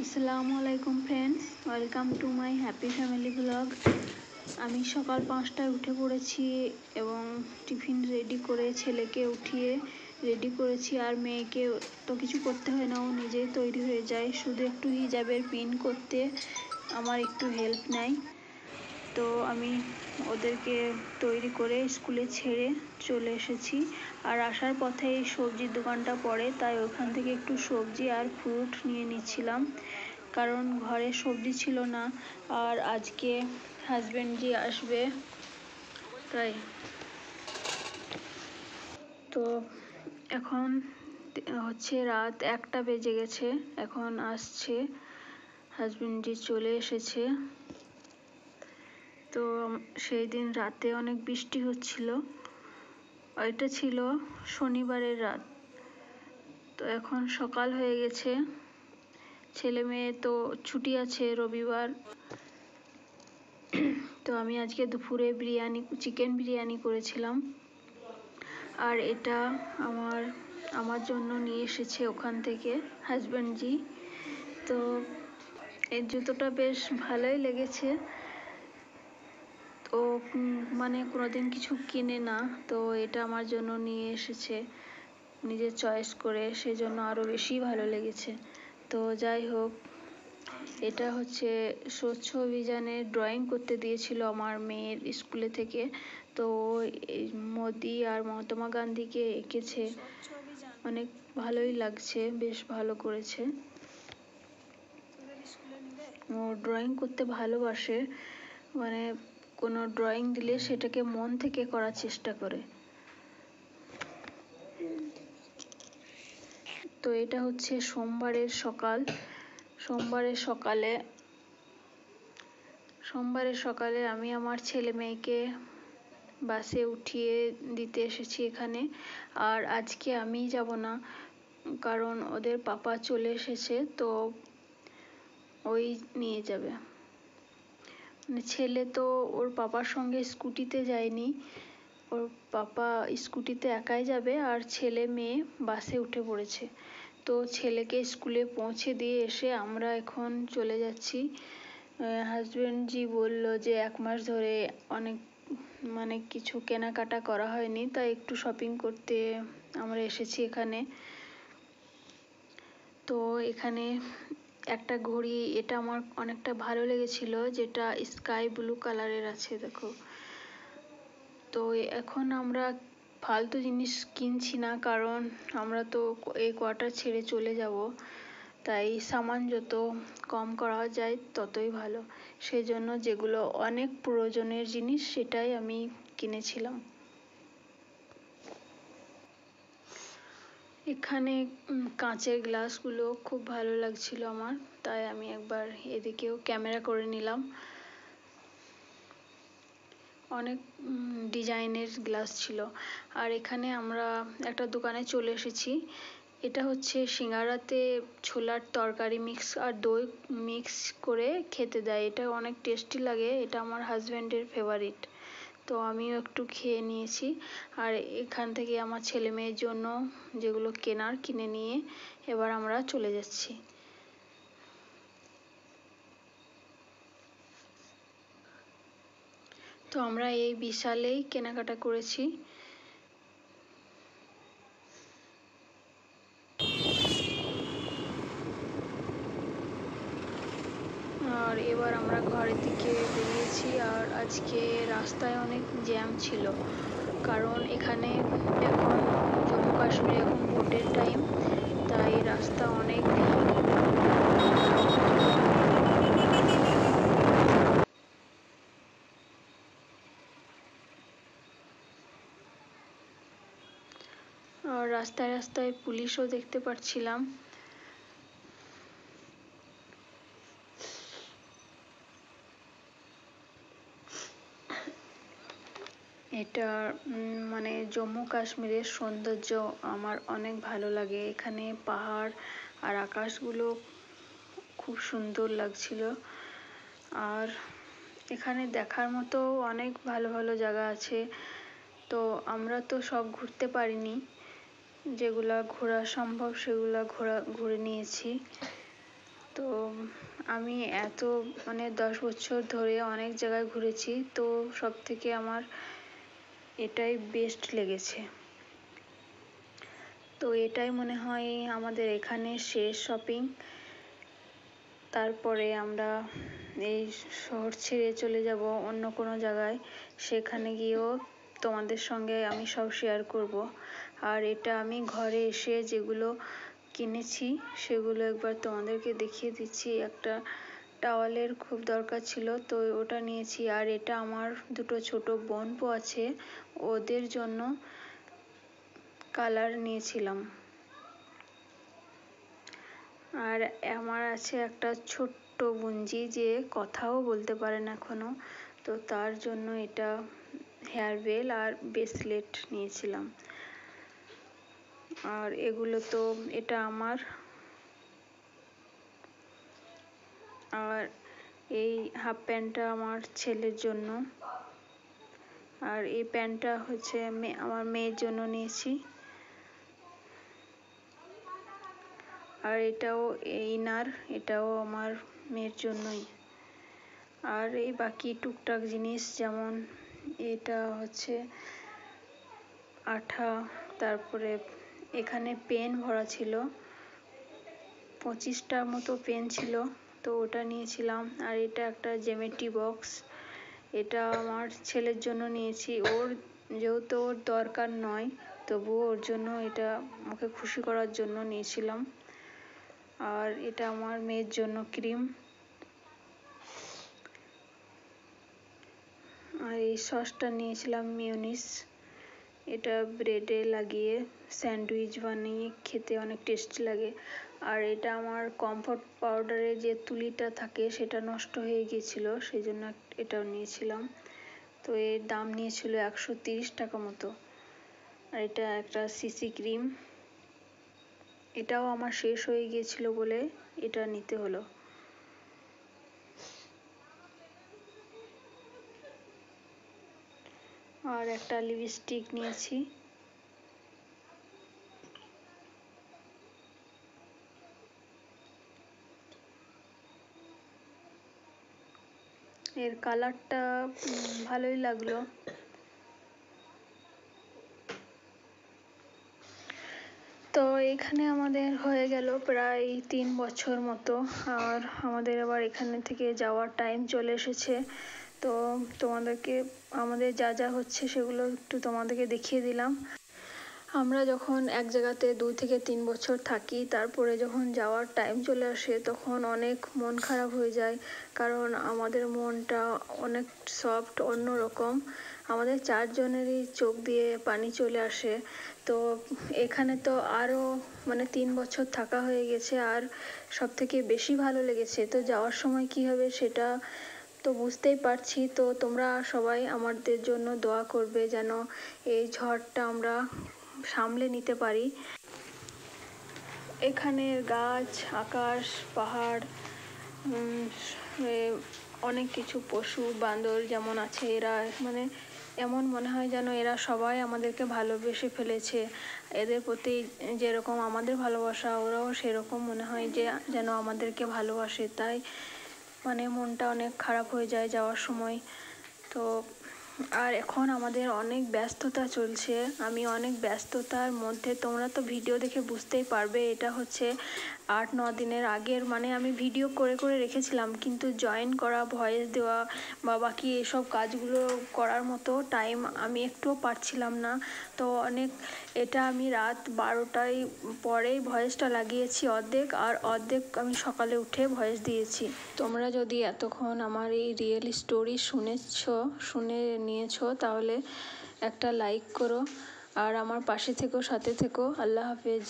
আসসালামু আলাইকুম friends, welcome to my happy family blog. আমি সকাল 5টায় উঠে পড়েছি এবং টিফিন রেডি করে ছেলেকে উঠিয়ে রেডি করেছি। আর মেয়েকে তো কিছু করতে হয় না, ও নিজেই তৈরি হয়ে যায়, শুধু একটু হিজাবের পিন করতে আমার একটু হেল্প নেয়। তো আমি ওদেরকে তৈরি করে স্কুলে ছেড়ে চলে এসেছি। আর আসার পথে এই সবজির দোকানটা পড়ে, তাই ওখান থেকে একটু সবজি আর ফ্রুট নিয়ে নিচ্ছিলাম, কারণ ঘরে সবজি ছিল না। আর আজকে হাজবেন্ডজি আসবে, তাই। তো এখন হচ্ছে রাত 1টা বেজে গেছে, এখন আসছে হাজবেন্ডজি, চলে এসেছে। তো সেই দিন রাতে অনেক বৃষ্টি হচ্ছিল, এটা ছিল শনিবারের রাত। তো এখন সকাল হয়ে গেছে, ছেলে মেয়ে তো ছুটি আছে রবিবার। তো আমি আজকে দুপুরে চিকেন বিরিয়ানি করেছিলাম। আর এটা আমার জন্য নিয়ে এসেছে ওখান থেকে হাজবেন্ডজি। তো এই জুতোটা বেশ ভালোই লেগেছে। ও মানে কোনোদিন কিছু কিনে না, তো এটা আমার জন্য নিয়ে এসেছে নিজের চয়েস করে, সেজন্য আরও বেশি ভালো লেগেছে। তো যাই হোক, এটা হচ্ছে স্বচ্ছ অভিযানে ড্রয়িং করতে দিয়েছিল আমার মেয়ের স্কুলে থেকে। তো মোদি আর মহাত্মা গান্ধীকে এঁকেছে, অনেক ভালোই লাগছে, বেশ ভালো করেছে। ও ড্রয়িং করতে ভালোবাসে, মানে কোনো ড্রয়িং দিলে সেটাকে মন থেকে করার চেষ্টা করে। তো এটা হচ্ছে সোমবারের সকালে আমি আমার ছেলে মেয়েকে বাসে উঠিয়ে দিতে এসেছি এখানে। আর আজকে আমি যাব না, কারণ ওদের পাপা চলে এসেছে, তো ওই নিয়ে যাবে। মানে ছেলে তো ওর পাপার সঙ্গে স্কুটিতে যায়নি, ওর পাপা স্কুটিতে একাই যাবে, আর ছেলে মেয়ে বাসে উঠে পড়েছে। তো ছেলেকে স্কুলে পৌঁছে দিয়ে এসে আমরা এখন চলে যাচ্ছি। হাজবেন্ডজি বলল যে 1 মাস ধরে অনেক কিছু কেনাকাটা করা হয়নি, তাই একটু শপিং করতে আমরা এসেছি এখানে। তো এখানে একটা ঘড়ি, এটা আমার অনেকটা ভালো লেগেছিল, যেটা স্কাই ব্লু কালারের আছে, দেখো। তো এখন আমরা ফালতু জিনিস কিনছি না, কারণ আমরা তো এই কোয়ার্টার ছেড়ে চলে যাব, তাই সামান যত কম করা যায় ততই ভালো। সেই জন্য যেগুলো অনেক প্রয়োজনের জিনিস সেটাই আমি কিনেছিলাম। এখানে কাঁচের গ্লাসগুলো খুব ভালো লাগছিল আমার, তাই আমি একবার এদিকেও ক্যামেরা করে নিলাম। অনেক ডিজাইনের গ্লাস ছিল। আর এখানে আমরা একটা দোকানে চলে এসেছি, এটা হচ্ছে সিঙ্গারাতে ছোলার তরকারি মিক্স আর দই মিক্স করে খেতে দেয়, এটা অনেক টেস্টি লাগে, এটা আমার হাজব্যান্ডের ফেভারিট। তো আমিও একটু খেয়ে নিয়েছি। আর এখান থেকে আমার ছেলে মেয়ের জন্য যেগুলো কেনার কিনে নিয়ে এবার আমরা চলে যাচ্ছি। তো আমরা এই বিশালেই কেনাকাটা করেছি। আর এবার আমরা ঘরের দিকে বেরিয়েছি। আর আজকে রাস্তায় অনেক জ্যাম ছিল, কারণ এখানে এখন জম্মু কাশ্মীরে এখন ভোটের টাইম, তাই রাস্তা অনেক ভিড়। আর রাস্তায় রাস্তায় পুলিশও দেখতে পাচ্ছিলাম। এটা মানে জম্মু কাশ্মীরের সৌন্দর্য আমার অনেক ভালো লাগে। এখানে পাহাড় আর আকাশগুলো খুব সুন্দর লাগছিল। আর এখানে দেখার মতো অনেক ভালো ভালো জায়গা আছে, তো আমরা তো সব ঘুরতে পারিনি, যেগুলা ঘোরা সম্ভব সেগুলা ঘুরে নিয়েছি। তো আমি এত 10 বছর ধরে অনেক জায়গায় ঘুরেছি, তো সব থেকে আমার এটাই বেস্ট লেগেছে। তো এটাই মনে হয় আমাদের এখানে শেষ শপিং। তারপরে আমরা এই শহর ছেড়ে চলে যাব অন্য কোনো জায়গায়, সেখানে গিয়েও তোমাদের সঙ্গে আমি সব শেয়ার করব। আর এটা আমি ঘরে এসে যেগুলো কিনেছি সেগুলো একবার তোমাদেরকে দেখিয়ে দিচ্ছি। একটা টাওয়ালের খুব দরকার ছিল, তো ওটা নিয়েছি। আর এটা আমার দুটো ছোট বোনপো আছে, ওদের জন্য কালার নিয়েছিলাম। আর আমার আছে একটা ছোট্ট বুঞ্জি, যে কথাও বলতে পারে না এখনো, তো তার জন্য এটা হেয়ার বেল আর ব্রেসলেট নিয়েছিলাম। আর এগুলো তো এটা আমার। আর এই হাফ প্যান্টটা আমার ছেলের জন্য। আর এই প্যান্টটা হচ্ছে আমার মেয়ের জন্য নিয়েছি। আর এটাও ইনার, এটাও আমার মেয়ের জন্যই। আর এই বাকি টুকটাক জিনিস, যেমন এটা হচ্ছে আঠা, তারপরে এখানে পেন ভরা ছিল, 25টার মতো পেন ছিল, তো ওটা নিয়েছিলাম। আর এটা একটা জ্যামিতি বক্স, এটা আমার ছেলের জন্য নিয়েছি। ওর যেহেতু ওর দরকার নয়, তবুও ওর জন্য এটা ওকে খুশি করার জন্য নিয়েছিলাম। আর এটা আমার মেয়ের জন্য ক্রিম। আর এই সসটা নিয়েছিলাম মিয়োনিজ, এটা ব্রেডে লাগিয়ে স্যান্ডউইচ বানিয়ে খেতে অনেক টেস্টি লাগে। আর এটা আমার কমফর্ট পাউডারের যে তুলিটা থাকে সেটা নষ্ট হয়ে গিয়েছিল, সেই জন্য এটাও নিয়েছিলাম। তো এর দাম নিয়েছিল 130 টাকা মতো। আর এটা একটা সিসি ক্রিম, এটাও আমার শেষ হয়ে গিয়েছিল বলে এটা নিতে হলো। আর একটা লিপস্টিক নিয়েছি। এর কালারটা ভালোই লাগলো। তো এখানে আমাদের হয়ে গেল প্রায় 3 বছর মতো। আর আমাদের আবার এখানে থেকে যাওয়ার টাইম চলে এসেছে। তো তোমাদেরকে আমাদের যা যা হচ্ছে সেগুলো একটু তোমাদেরকে দেখিয়ে দিলাম। আমরা যখন এক জায়গাতে 2 থেকে 3 বছর থাকি, তারপরে যখন যাওয়ার টাইম চলে আসে তখন অনেক মন খারাপ হয়ে যায়, কারণ আমাদের মনটা অনেক সফট, অন্যরকম। আমাদের 4 জনেরই চোখ দিয়ে পানি চলে আসে। তো এখানে তো আরও 3 বছর থাকা হয়ে গেছে, আর সব থেকে বেশি ভালো লেগেছে। তো যাওয়ার সময় কী হবে সেটা তো বুঝতেই পারছি। তো তোমরা সবাই আমাদের জন্য দোয়া করবে যেন এই ঝড়টা আমরা সামলে নিতে পারি। এখানের গাছ, আকাশ, পাহাড়, অনেক কিছু পশু বান্দর যেমন আছে, এরা এমন মনে হয় যেন এরা সবাই আমাদেরকে ভালোবেসে ফেলেছে। এদের প্রতি যেরকম আমাদের ভালোবাসা, ওরাও সেরকম মনে হয় যে যেন আমাদেরকে ভালোবাসে। তাই মনটা অনেক খারাপ হয়ে যায় যাওয়ার সময়। তো আর এখন আমাদের অনেক ব্যস্ততা চলছে। আমি অনেক ব্যস্ততার মধ্যে, তোমরা তো ভিডিও দেখে বুঝতেই পারবে, এটা হচ্ছে 8-9 দিনের আগের। আমি ভিডিও করে করে রেখেছিলাম, কিন্তু জয়েন করা, ভয়েস দেওয়া বা বাকি এসব কাজগুলো করার মতো টাইম আমি একটুও পাচ্ছিলাম না। তো এটা আমি রাত 12টায় পরেই ভয়েসটা লাগিয়েছি অর্ধেক, আর অর্ধেক আমি সকালে উঠে ভয়েস দিয়েছি। তোমরা যদি এতক্ষণ আমার এই রিয়েল স্টোরি শুনে নিয়েছো, তাহলে একটা লাইক করো আর আমার পাশে থেকো, সাথে থেকো। আল্লাহ হাফেজ।